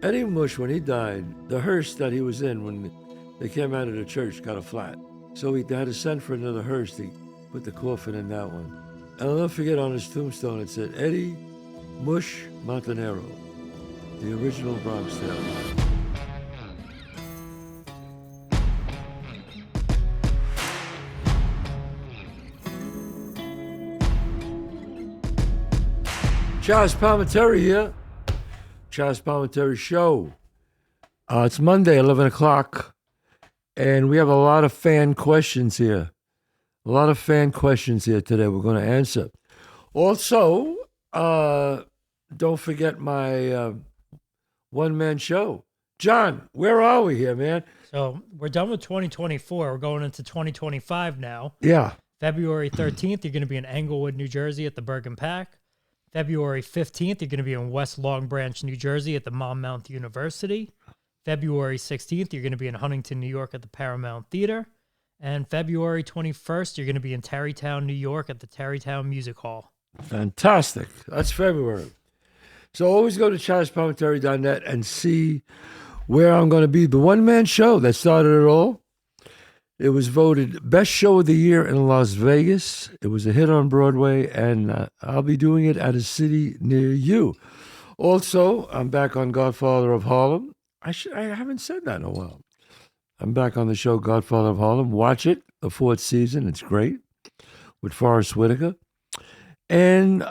Eddie Mush, when he died, the hearse that he was in when they came out of the church got a flat. So they had to send for another hearse to put the coffin in that one. And I'll never forget on his tombstone it said Eddie Mush Montanero, the original Bronx Tale. Chazz Palminteri here. Chazz Palminteri Show. It's Monday, 11 o'clock, and we have a lot of fan questions here. A lot of fan questions here today we're going to answer. Also, don't forget my one-man show. John, where are we here, man? So we're done with 2024. We're going into 2025 now. Yeah. February 13th, you're going to be in Englewood, New Jersey at the Bergen Pack. February 15th, you're going to be in West Long Branch, New Jersey at the Monmouth University. February 16th, you're going to be in Huntington, New York at the Paramount Theater. And February 21st, you're going to be in Tarrytown, New York at the Tarrytown Music Hall. Fantastic. That's February. So always go to chazzpalminteri.net and see where I'm going to be. The one-man show that started it all. It was voted Best Show of the Year in Las Vegas. It was a hit on Broadway, and I'll be doing it at a city near you. Also, I'm back on Godfather of Harlem. I haven't said that in a while. I'm back on the show Godfather of Harlem. Watch it, the fourth season. It's great with Forrest Whitaker. And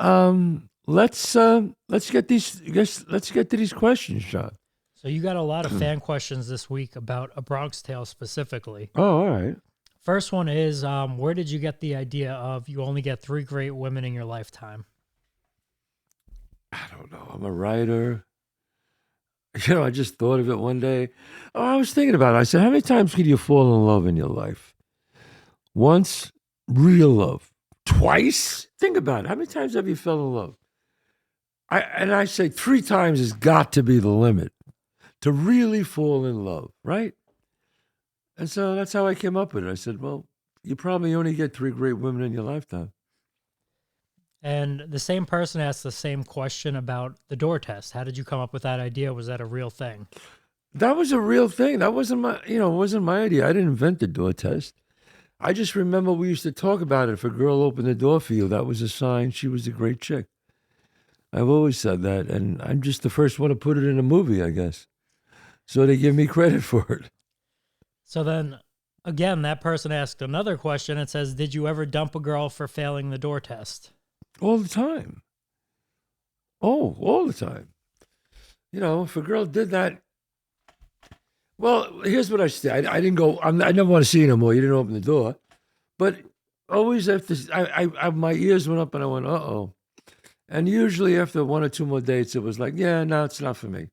let's get to these questions, John. So you got a lot of fan questions this week about A Bronx Tale specifically. Oh, all right. First one is, where did you get the idea of you only get 3 great women in your lifetime? I don't know. I'm a writer. I just thought of it one day. Oh, I was thinking about it. I said, how many times can you fall in love in your life? Once, real love. Twice? Think about it. How many times have you fell in love? I say 3 times has got to be the limit to really fall in love, right? And so that's how I came up with it. I said, well, you probably only get 3 great women in your lifetime. And the same person asked the same question about the door test. How did you come up with that idea? Was that a real thing? That was a real thing. That wasn't my idea. I didn't invent the door test. I just remember we used to talk about it. If a girl opened the door for you, that was a sign she was a great chick. I've always said that, and I'm just the first one to put it in a movie, I guess. So they give me credit for it. So then, again, that person asked another question. It says, did you ever dump a girl for failing the door test? All the time. Oh, all the time. If a girl did that, well, here's what I say. I didn't go, I never want to see you no more. You didn't open the door. But always after, my ears went up and I went, uh-oh. And usually after 1 or 2 more dates, it was like, yeah, no, it's not for me.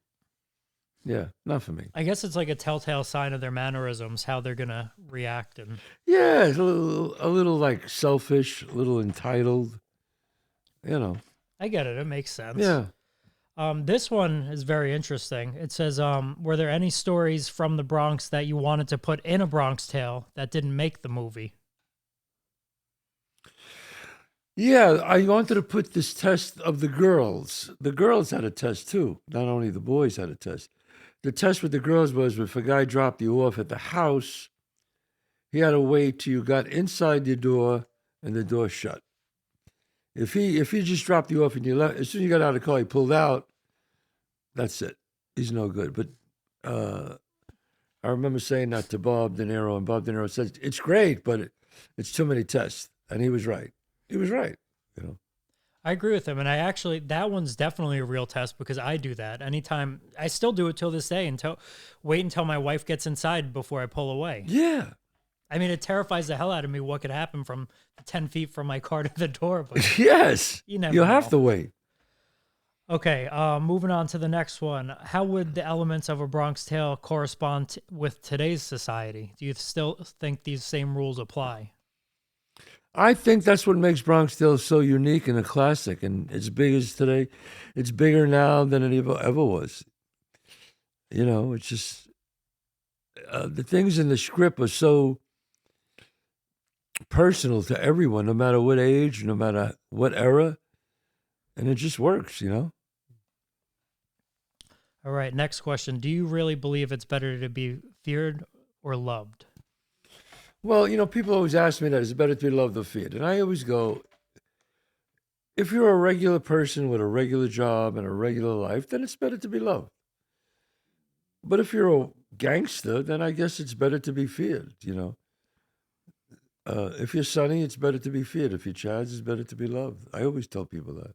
Yeah, not for me. I guess it's like a telltale sign of their mannerisms, how they're going to react. And yeah, it's a little like selfish, a little entitled. I get it. It makes sense. Yeah. This one is very interesting. It says, were there any stories from the Bronx that you wanted to put in A Bronx Tale that didn't make the movie? Yeah, I wanted to put this test of the girls. The girls had a test too. Not only the boys had a test. The test with the girls was if a guy dropped you off at the house, he had to wait till you got inside the door and the door shut. If he just dropped you off and you left, as soon as you got out of the car, he pulled out, that's it. He's no good. But I remember saying that to Bob De Niro, and Bob De Niro says, it's great, but it's too many tests. And he was right. He was right, I agree with him. And that one's definitely a real test because I do that. Anytime, I still do it till this day wait until my wife gets inside before I pull away. Yeah. I mean, it terrifies the hell out of me what could happen from 10 feet from my car to the door. But yes. You never You know. have to wait. Okay, moving on to the next one. How would the elements of A Bronx Tale correspond with today's society? Do you still think these same rules apply? I think that's what makes Bronx Tale so unique and a classic. And as big as today, it's bigger now than it ever was. It's just the things in the script are so personal to everyone, no matter what age, no matter what era. And it just works, All All right, next question. Do you really believe it's better to be feared or loved? Well, people always ask me that, is it better to be loved or feared? And I always go, if you're a regular person with a regular job and a regular life, then it's better to be loved. But if you're a gangster, then I guess it's better to be feared. If you're Sonny, it's better to be feared. If you're Chazz, it's better to be loved. I always tell people that.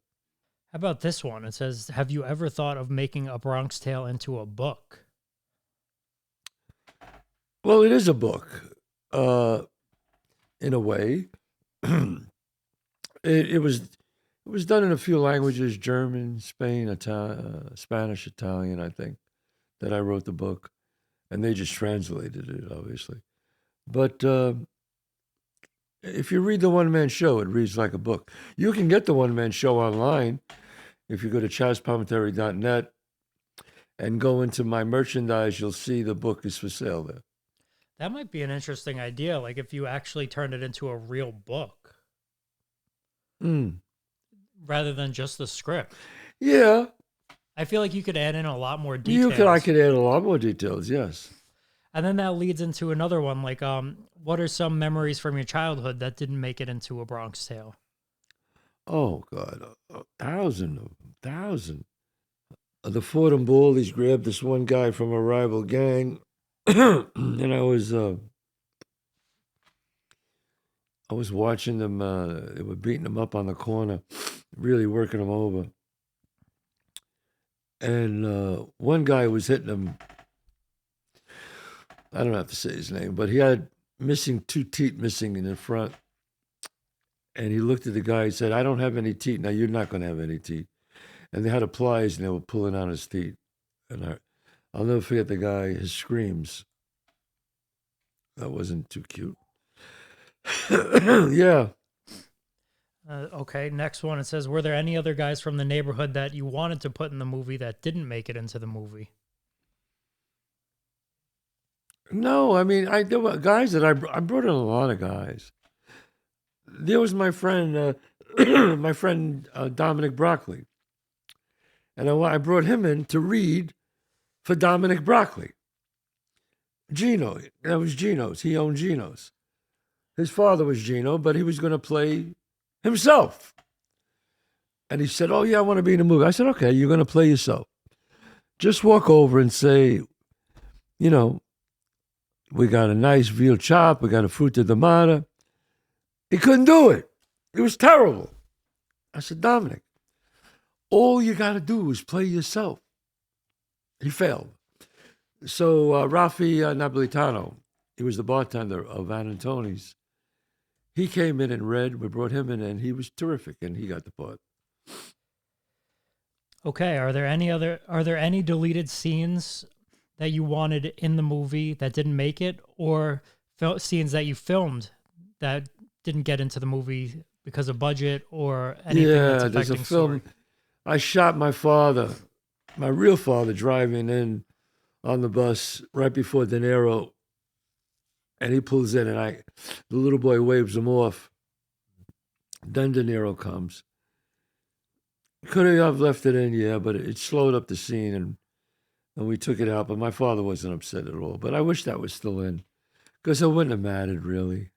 How about this one? It says, have you ever thought of making A Bronx Tale into a book? Well, it is a book, in a way. it was done in a few languages: German, Spanish, Italian. I think that I wrote the book, and they just translated it, obviously. But if you read the one man show, it reads like a book. You can get the one man show online if you go to ChazzPalminteri.net and go into my merchandise. You'll see the book is for sale there. That might be an interesting idea. Like if you actually turned it into a real book rather than just the script. Yeah, I feel like you could add in a lot more details. I could add a lot more details. Yes. And then that leads into another one. Like, what are some memories from your childhood that didn't make it into A Bronx Tale? Oh God, a thousand. The Fordham Bullies grabbed this one guy from a rival gang, and I was watching them. They were beating him up on the corner, really working him over. And one guy was hitting him. I don't have to say his name, but he had two teeth missing in the front. And he looked at the guy and said, I don't have any teeth. Now you're not going to have any teeth. And they had a pliers and they were pulling on his teeth. And I'll never forget the guy, his screams. That wasn't too cute. Yeah. Okay, next one. It says, were there any other guys from the neighborhood that you wanted to put in the movie that didn't make it into the movie? No, I mean, there were guys that I brought in a lot of guys. There was my friend, Dominic Broccoli. And I brought him in to read for Dominic Broccoli. Gino, that was Gino's. He owned Gino's. His father was Gino, but he was going to play himself. And he said, oh, yeah, I want to be in a movie. I said, okay, you're going to play yourself. Just walk over and say, we got a nice veal chop. We got a fruta de mata. He couldn't do it. It was terrible. I said, Dominic, all you got to do is play yourself. He failed. So Rafi Napolitano, he was the bartender of Van Antoni's. He came in and read. We brought him in, and he was terrific, and he got the part. Okay, are there any deleted scenes that you wanted in the movie that didn't make it, or scenes that you filmed that didn't get into the movie because of budget or anything that's affecting there's a film. story? I shot my father, my real father, driving in on the bus right before De Niro, and he pulls in, and the little boy waves him off. Then De Niro comes. Could have left it in, yeah, but it slowed up the scene, and we took it out. But my father wasn't upset at all. But I wish that was still in, because it wouldn't have mattered, really,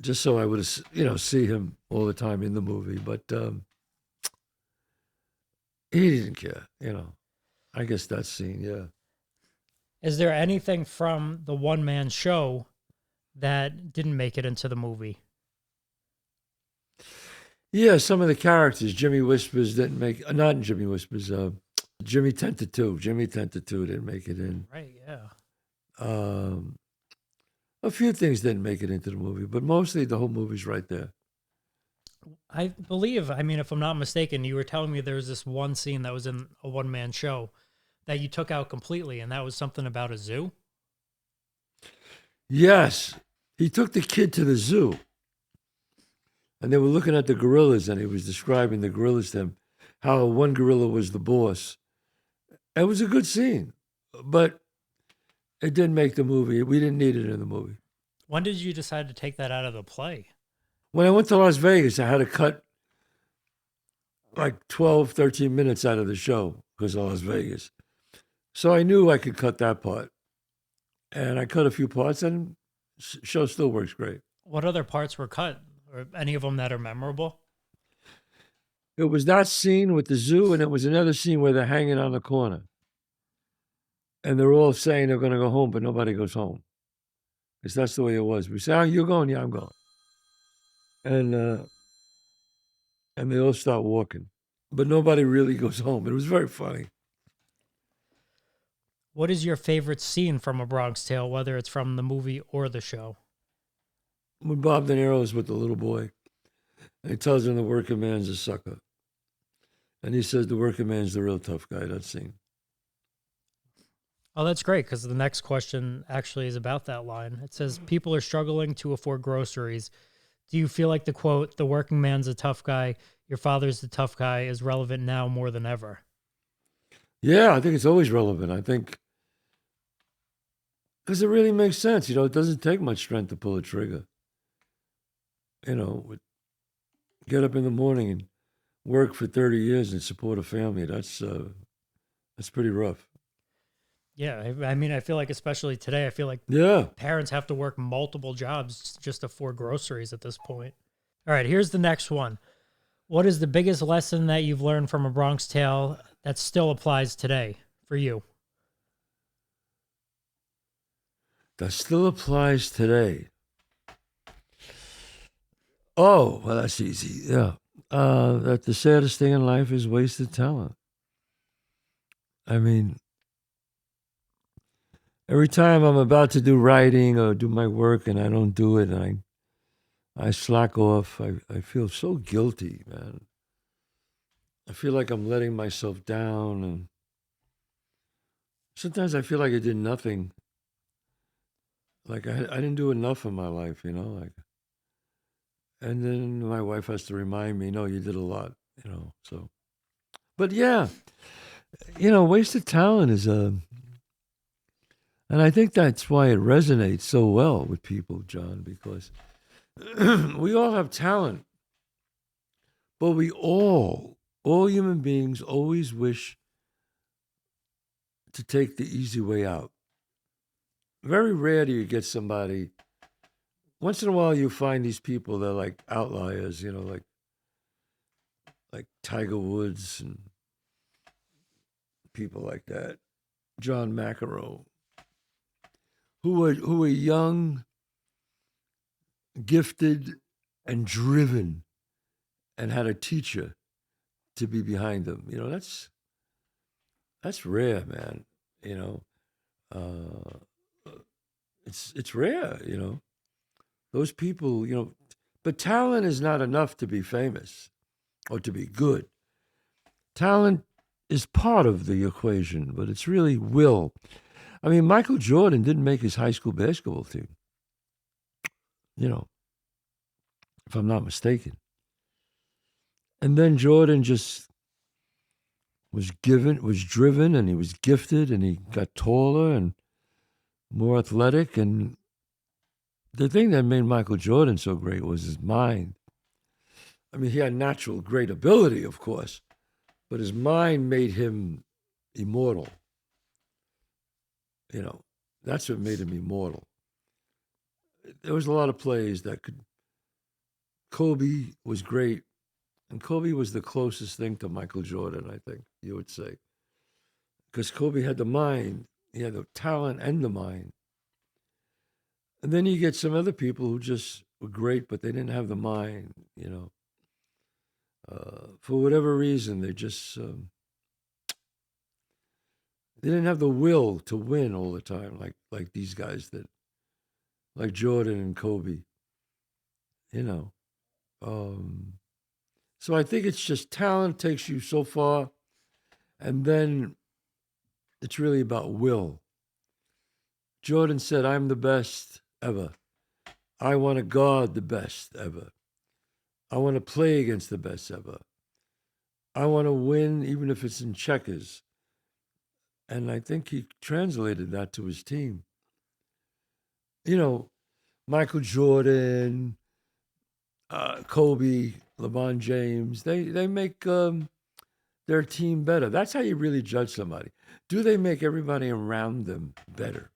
just so I would have, see him all the time in the movie. But he didn't care, I guess that scene, yeah. Is there anything from the one-man show that didn't make it into the movie? Yeah, some of the characters. Jimmy Whispers didn't make, not Jimmy Whispers, Jimmy 10 to 2. Jimmy 10 to 2 didn't make it in. Right, yeah. A few things didn't make it into the movie, but mostly the whole movie's right there. I believe, if I'm not mistaken, you were telling me there was this one scene that was in a one-man show that you took out completely, and that was something about a zoo? Yes. He took the kid to the zoo, and they were looking at the gorillas, and he was describing the gorillas to them, how one gorilla was the boss. It was a good scene, but it didn't make the movie. We didn't need it in the movie. When did you decide to take that out of the play? When I went to Las Vegas, I had to cut like 12, 13 minutes out of the show. because of Las Vegas. So I knew I could cut that part. And I cut a few parts, and show still works great. What other parts were cut, or any of them that are memorable? It was that scene with the zoo, and it was another scene where they're hanging on the corner. And they're all saying they're going to go home, but nobody goes home. Because that's the way it was. We say, oh, you're going? Yeah, I'm going. And they all start walking. But nobody really goes home. It was very funny. What is your favorite scene from A Bronx Tale, whether it's from the movie or the show? When Bob De Niro is with the little boy, and he tells him the working man's a sucker. And he says the working man's the real tough guy, that scene. Oh, that's great, because the next question actually is about that line. It says, people are struggling to afford groceries. Do you feel like the quote, the working man's a tough guy, your father's the tough guy, is relevant now more than ever? Yeah, I think it's always relevant. I think, because it really makes sense. It doesn't take much strength to pull a trigger. Get up in the morning and work for 30 years and support a family. That's pretty rough. Yeah, I mean, I feel like especially today, I feel like Yeah. parents have to work multiple jobs just to afford groceries at this point. All right, here's the next one. What is the biggest lesson that you've learned from A Bronx Tale that still applies today for you? That still applies today. Oh, well, that's easy. Yeah. That the saddest thing in life is wasted talent. I mean, every time I'm about to do writing or do my work and I don't do it and I slack off, I feel so guilty, man. I feel like I'm letting myself down, and sometimes I feel like I did nothing. Like I didn't do enough in my life, like, and then my wife has to remind me, no, you did a lot, so, but yeah, wasted talent is and I think that's why it resonates so well with people, John, because we all have talent, but we all human beings always wish to take the easy way out. Very rare do you get somebody. Once in a while, you find these people that are like outliers, like Tiger Woods and people like that, John McEnroe, who are young, gifted, and driven, and had a teacher to be behind them. That's rare, man. Uh, it's rare. Those people. But talent is not enough to be famous or to be good. Talent is part of the equation, but it's really will. I mean, Michael Jordan didn't make his high school basketball team, if I'm not mistaken. And then Jordan just was driven, and he was gifted, and he got taller and more athletic. And the thing that made Michael Jordan so great was his mind. I mean, he had natural great ability, of course, but his mind made him immortal. That's what made him immortal. There was a lot of plays that could. Kobe was great, and Kobe was the closest thing to Michael Jordan, I think you would say, because Kobe had the mind, he had the talent and the mind. And then you get some other people who just were great, but they didn't have the mind, for whatever reason, they just they didn't have the will to win all the time, like these guys did, like Jordan and Kobe, you know. So I think it's just talent takes you so far, and then it's really about will. Jordan said, "I'm the best ever. I want to guard the best ever. I want to play against the best ever. I want to win, even if it's in checkers." And I think he translated that to his team. Michael Jordan, Kobe, LeBron James, they make their team better. That's how you really judge somebody. Do they make everybody around them better?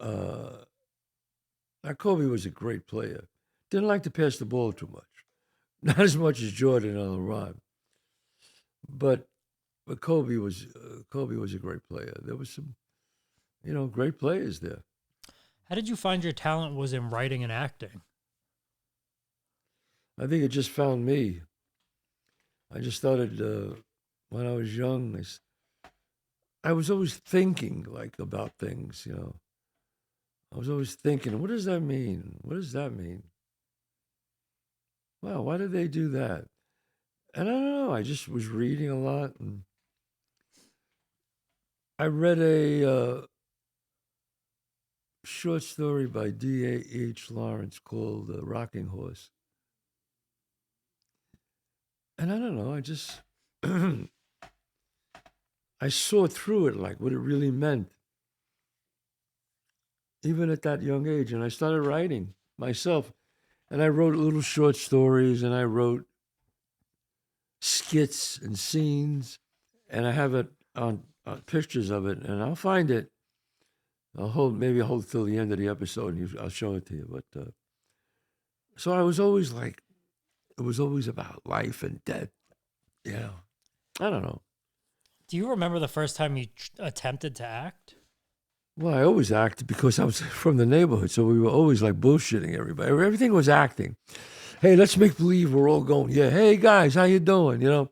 Uh, now, Kobe was a great player. Didn't like to pass the ball too much. Not as much as Jordan or LeBron. But Kobe was a great player. There was some, great players there. How did you find your talent was in writing and acting? I think it just found me. I just started when I was young. I was always thinking like about things. I was always thinking, what does that mean? What does that mean? Wow, why did they do that? And I don't know. I just was reading a lot, and I read a short story by D.A.H. Lawrence called "Rocking Horse," and I don't know. I just I saw through it, like what it really meant, even at that young age. And I started writing myself. And I wrote little short stories, and I wrote skits and scenes. And I have it on pictures of it, and I'll find it. Maybe I'll hold till the end of the episode, and I'll show it to you. But so I was always like, it was always about life and death. I don't know. Do you remember the first time you attempted to act? Well, I always acted because I was from the neighborhood, so we were always like bullshitting everybody. Everything was acting. Hey, let's make believe we're all going. Yeah, hey guys, how you doing? And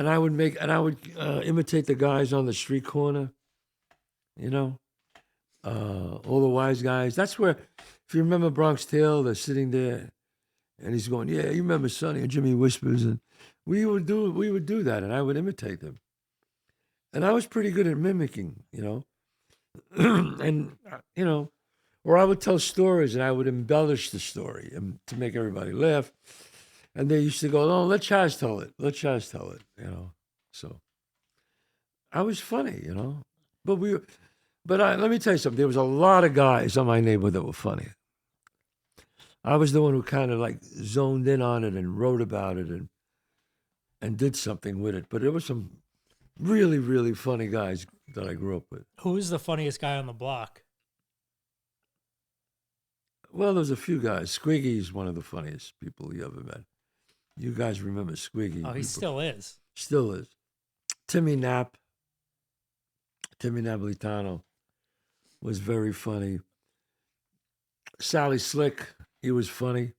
I would imitate the guys on the street corner. All the wise guys. That's where, if you remember Bronx Tale, they're sitting there, and he's going, "Yeah, you remember Sonny?" And Jimmy whispers, and we would do that, and I would imitate them, and I was pretty good at mimicking. And or I would tell stories and I would embellish the story and to make everybody laugh. And they used to go, "Oh, let Chazz tell it. Let Chazz tell it." So I was funny. But let me tell you something. There was a lot of guys on my neighborhood that were funny. I was the one who kind of like zoned in on it and wrote about it and did something with it. But there were some really, really funny guys that I grew up with. Who's the funniest guy on the block? Well, there's a few guys. Squiggy's one of the funniest people you ever met. You guys remember Squiggy? Oh, he still is. Still is. Timmy Napolitano was very funny. Sally Slick, he was funny.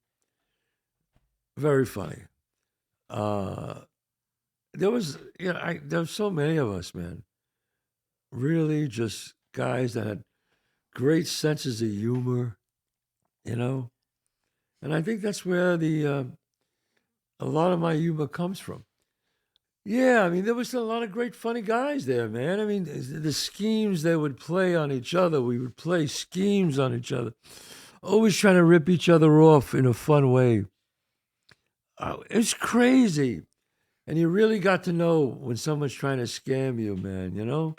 Very funny. There was so many of us, man. Really just guys that had great senses of humor. And I think that's where a lot of my humor comes from. Yeah, I mean, there was a lot of great funny guys there, man. I mean, the schemes they would play on each other, we would play schemes on each other, always trying to rip each other off in a fun way. It's crazy. And you really got to know when someone's trying to scam you, man.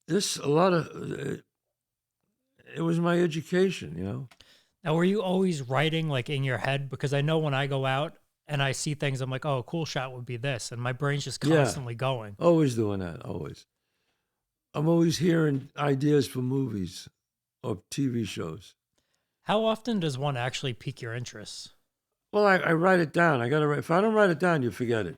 This, a lot of, it was my education. Now, were you always writing like in your head? Because I know when I go out and I see things, I'm like, oh, a cool shot would be this. And my brain's just constantly going. Always doing that, always. I'm always hearing ideas for movies or TV shows. How often does one actually pique your interest? Well, I write it down. I gotta write. If I don't write it down, you forget it.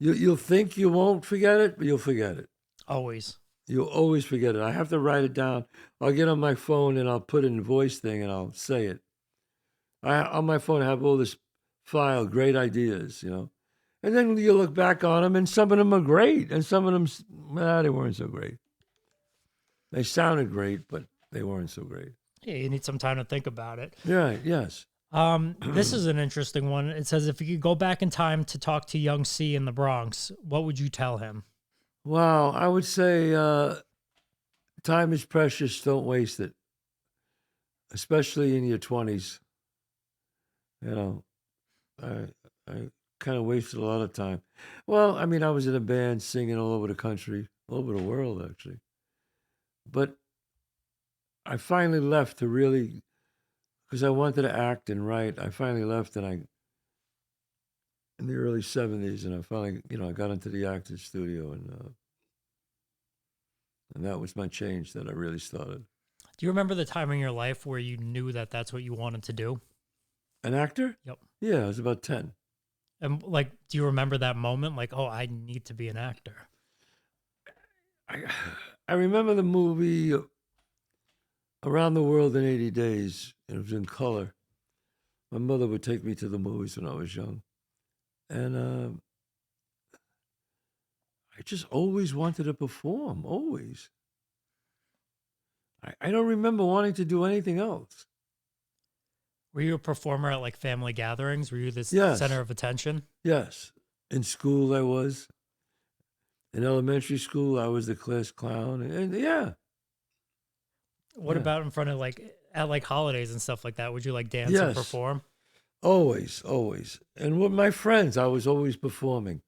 You'll think you won't forget it, but you'll forget it. Always. You'll always forget it. I have to write it down. I'll get on my phone and I'll put it in voice thing and I'll say it. On my phone, I have all this file, great ideas. And then you look back on them, and some of them are great, and some of them, they weren't so great. They sounded great, but they weren't so great. Yeah, you need some time to think about it. Right, yes. This is an interesting one. It says, if you could go back in time to talk to young C in the Bronx, what would you tell him? Wow, I would say time is precious. Don't waste it, especially in your 20s. I kind of wasted a lot of time. Well, I mean, I was in a band singing all over the country, all over the world, actually. But I finally left to really, because I wanted to act and write. I finally left, and in the early 70s, and I finally, I got into the acting studio, and that was my change that I really started. Do you remember the time in your life where you knew that that's what you wanted to do? An actor? Yep. Yeah, I was about 10. And like, do you remember that moment? Like, oh, I need to be an actor. I, I remember the movie Around the World in 80 Days, and it was in color. My mother would take me to the movies when I was young. And I just always wanted to perform, always. I don't remember wanting to do anything else. Were you a performer at like family gatherings? Were you the Yes. center of attention? Yes. In school, I was. In elementary school, I was the class clown. And yeah. What Yeah. about in front of like, at like holidays and stuff like that? Would you like dance and Yes. perform? Always, always. And with my friends, I was always performing.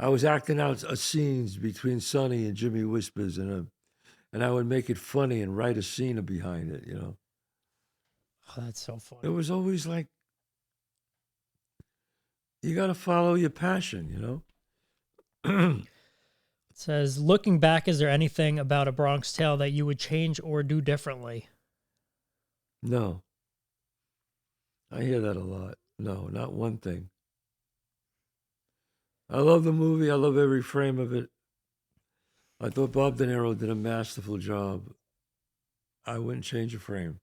I was acting out scenes between Sonny and Jimmy Whispers, and I would make it funny and write a scene behind it, Oh, that's so funny. It was always like, you got to follow your passion, It says, looking back, is there anything about A Bronx Tale that you would change or do differently? No. I hear that a lot. No, not one thing. I love the movie. I love every frame of it. I thought Bob De Niro did a masterful job. I wouldn't change a frame.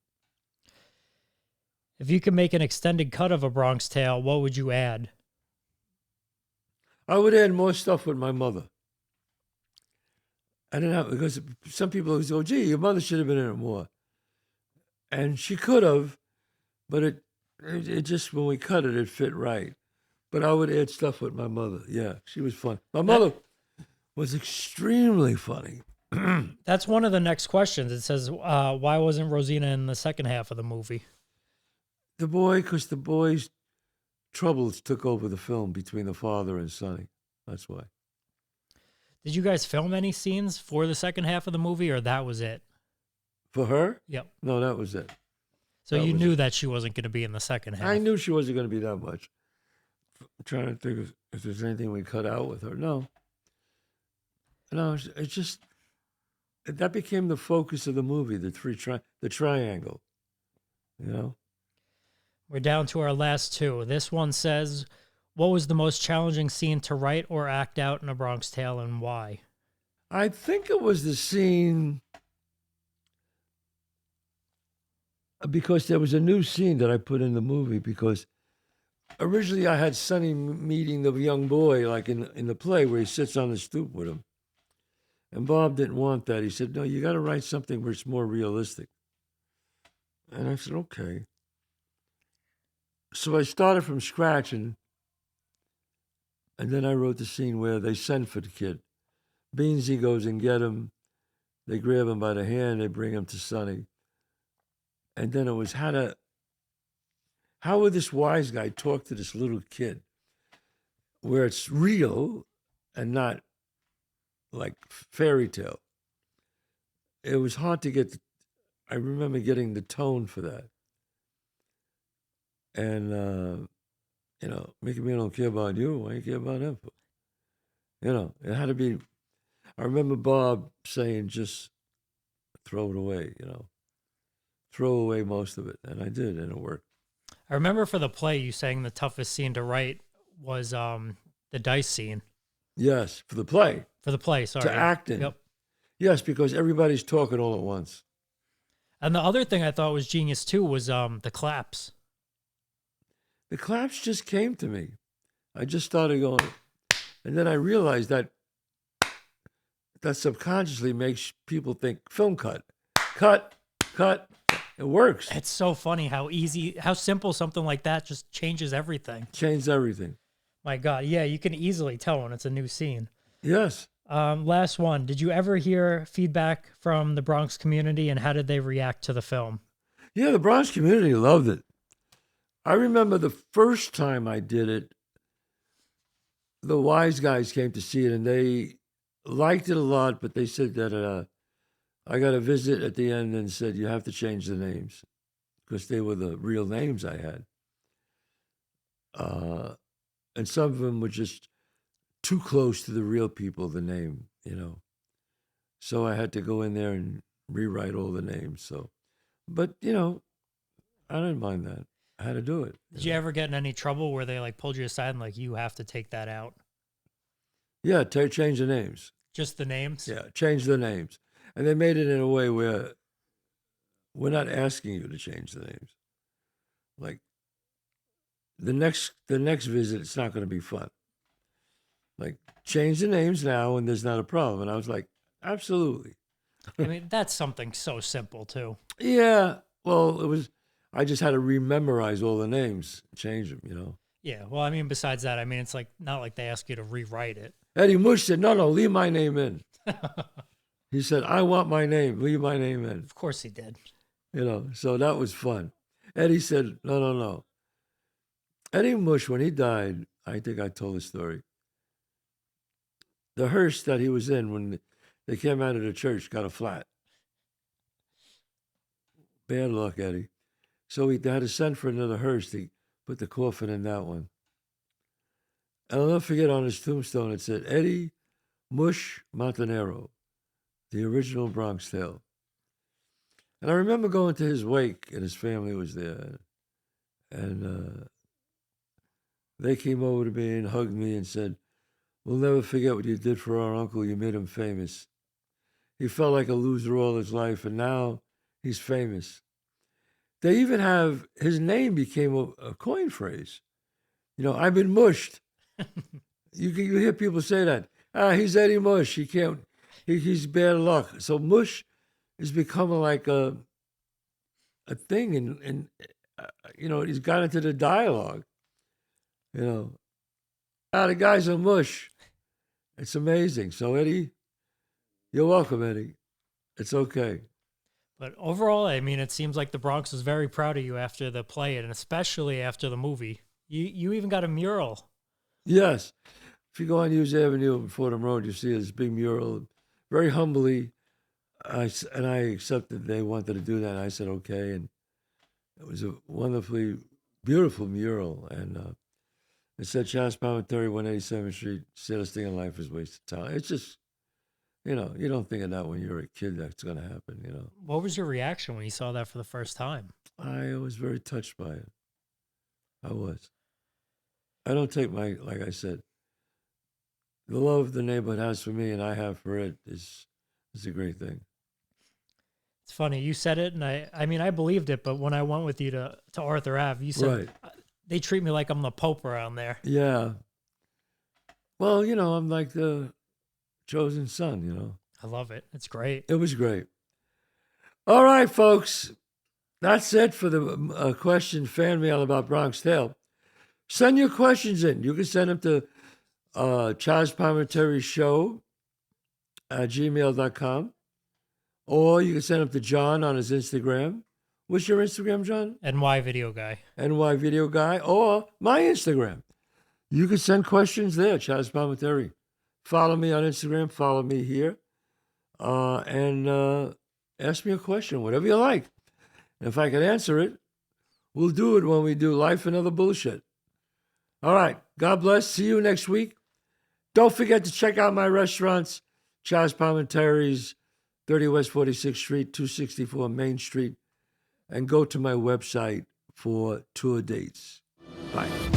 If you could make an extended cut of A Bronx Tale, what would you add? I would add more stuff with my mother. I don't know, because some people always go, gee, your mother should have been in it more. And she could have, but it just, when we cut it, it fit right. But I would add stuff with my mother. Yeah, she was fun. My mother was extremely funny. That's one of the next questions. It says, why wasn't Rosina in the second half of the movie? Because the boy's troubles took over the film between the father and Sonny. That's why. Did you guys film any scenes for the second half of the movie, or that was it? For her? Yep. No, that was it. So That you was knew it. that she wasn't going to be in the second half. I knew she wasn't going to be that much. I'm trying to think if there's anything we cut out with her. No. No, it just, that became the focus of the movie, the triangle, We're down to our last two. This one says, what was the most challenging scene to write or act out in A Bronx Tale, and why? I think it was the scene, because there was a new scene that I put in the movie, because originally I had Sonny meeting the young boy, like in the play where he sits on the stoop with him. And Bob didn't want that. He said, no, you got to write something where it's more realistic. And I said, okay. So I started from scratch, and then I wrote the scene where they send for the kid. Beansy goes and get him. They grab him by the hand. They bring him to Sonny. And then it was how would this wise guy talk to this little kid where it's real and not like fairy tale. It was hard to get. I remember getting the tone for that. And, making me don't care about you. Why you care about him? It had to be. I remember Bob saying, just throw it away, throw away most of it. And I did, and it worked. I remember for the play, you saying the toughest scene to write was the dice scene. Yes, for the play. For the play, sorry. To act in. Yep. Yes, because everybody's talking all at once. And the other thing I thought was genius too was the claps. The claps just came to me. I just started going, and then I realized that subconsciously makes people think film cut. It works. It's so funny how simple something like that just changes everything. Changed everything. My God. Yeah, you can easily tell when it's a new scene. Yes. Last one. Did you ever hear feedback from the Bronx community, and how did they react to the film? Yeah, the Bronx community loved it. I remember the first time I did it, the wise guys came to see it, and they liked it a lot, but they said that I got a visit at the end and said, you have to change the names, because they were the real names I had. and some of them were just too close to the real people, the name, So I had to go in there and rewrite all the names. So, but I didn't mind that. I had to do it. Did you ever get in any trouble where they like pulled you aside and like you have to take that out? Yeah, change the names. Just the names? Yeah, change the names. And they made it in a way where we're not asking you to change the names. Like the next visit, it's not going to be fun. Like change the names now, and there's not a problem. And I was like, absolutely. I mean, that's something so simple too. Yeah. Well, I just had to rememorize all the names, change them. Yeah. Well, I mean, besides that, I mean, it's like not like they ask you to rewrite it. Eddie Mush said, no, leave my name in. He said, I want my name. Leave my name in. Of course he did. So that was fun. Eddie said, no. Eddie Mush, when he died, I think I told the story. The hearse that he was in when they came out of the church got a flat. Bad luck, Eddie. So they had to send for another hearse to put the coffin in that one. And I'll never forget on his tombstone, it said, Eddie Mush Montanero, the original Bronx Tale. And I remember going to his wake, and his family was there. And they came over to me and hugged me and said, we'll never forget what you did for our uncle. You made him famous. He felt like a loser all his life, and now he's famous. They even have, his name became a coin phrase. I've been mushed. You hear people say that. He's Eddie Mush. He's bad luck. So mush is becoming like a thing, and he's got into the dialogue. The guy's a mush. It's amazing. So Eddie, you're welcome, Eddie. It's okay. But overall, I mean, it seems like the Bronx was very proud of you after the play, and especially after the movie. You even got a mural. Yes. If you go on Hughes Avenue and Fordham Road, you see this big mural. Very humbly, I accepted they wanted to do that. And I said, okay. And it was a wonderfully beautiful mural. And it said, Chazz Palminteri, 187th Street, saddest thing in life is wasted time. It's just, you don't think of that when you're a kid that's going to happen, What was your reaction when you saw that for the first time? I was very touched by it. I was. I don't take like I said, the love the neighborhood has for me and I have for it is a great thing. It's funny. You said it, and I mean, I believed it, but when I went with you to Arthur Ave, you said, right, they treat me like I'm the Pope around there. Yeah. Well, I'm like the chosen son, I love it. It's great. It was great. All right, folks. That's it for the question fan mail about Bronx Tale. Send your questions in. You can send them to Chazz Palminteri Show at gmail.com. Or you can send them to John on his Instagram. What's your Instagram, John? NY Video Guy. NY Video Guy. Or my Instagram. You can send questions there, Chazz Palminteri. Follow me on Instagram. Follow me here. And ask me a question, whatever you like. And if I can answer it, we'll do it when we do Life and Other Bullshit. All right. God bless. See you next week. Don't forget to check out my restaurants, Chazz Palminteri's 30 West 46th Street, 264 Main Street, and go to my website for tour dates. Bye.